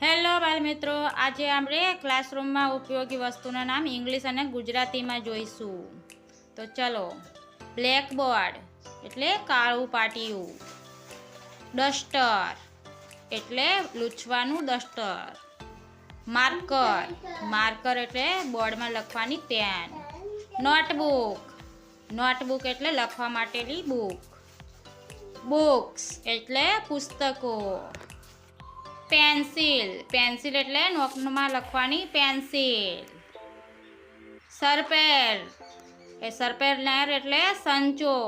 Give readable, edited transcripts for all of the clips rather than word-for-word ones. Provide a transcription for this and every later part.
Hello બાળ મિત્રો, આજે આપણે ક્લાસરૂમમાં ઉપયોગી વસ્તુના નામ ઇંગ્લિશ અને ગુજરાતીમાં જોઈશું. તો ચલો. બ્લેકબોર્ડ એટલે કાળું પાટિયું. ડસ્ટર એટલે લૂછવાનું ડસ્ટર. માર્કર એટલે બોર્ડમાં લખવાની પેન. નોટબુક એટલે લખવા માટેની બુક. બુક્સ એટલે પુસ્તકો. પેન્સિલ એટલે નોટમાં લખવાની પેન્સિલ. સરપેર એટલે સંચો.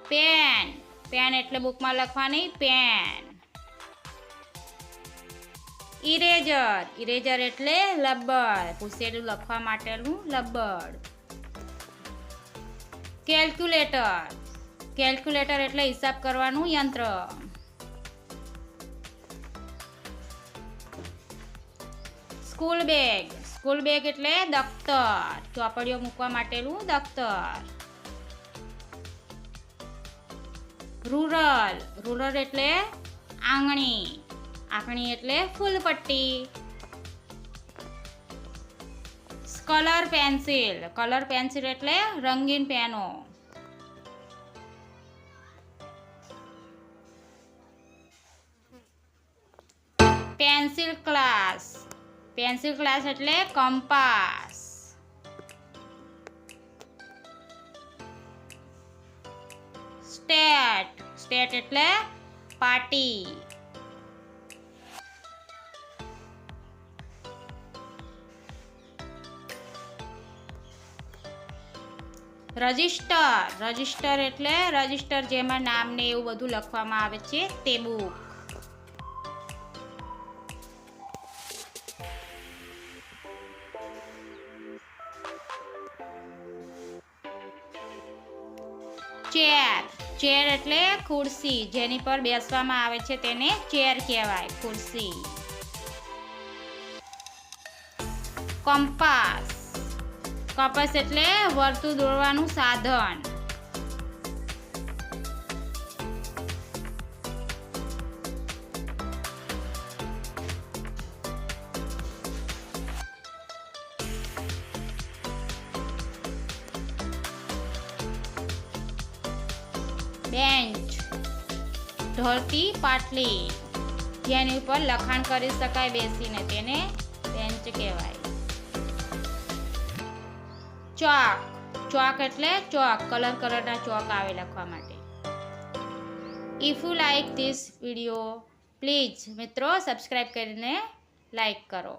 પેન એટલે બુકમાં લખવાની પેન. ઇરેઝર એટલે રબર, પૂછેલું લખવા માટેનું રબર. કેલ્ક્યુલેટર એટલે હિસાબ કરવાનું યંત્ર. સ્કૂલ બેગ એટલે દફતર, ચોપડીઓ મૂકવા માટેનું દફતર. રૂરલ એટલે આંગણી એટલે ફૂલપટ્ટી. કલર પેન્સિલ એટલે રંગીન પેનો. પેન્સિલ ક્લાસ એટલે કંપાસ. સ્ટેટ એટલે પાટી. રજિસ્ટર એટલે રજિસ્ટર જેમાં નામ ને એવું બધું લખવામાં આવે છે તે બુક. ચેર એટલે ખુરશી, જેની પર બેસવામાં આવે છે તેને ચેર કહેવાય, ખુરશી. કપાસ એટલે વર્તુળ દોરવાનું સાધન. બેન્ચ ઢળતી પાટલી, જેની ઉપર લખાણ કરી શકાય બેસીને, તેને બેન્ચ કહેવાય. ચોક એટલે કલરના ચોક આવે લખવા માટે. If you like this video, please મિત્રો સબસ્ક્રાઈબ કરીને લાઈક કરો.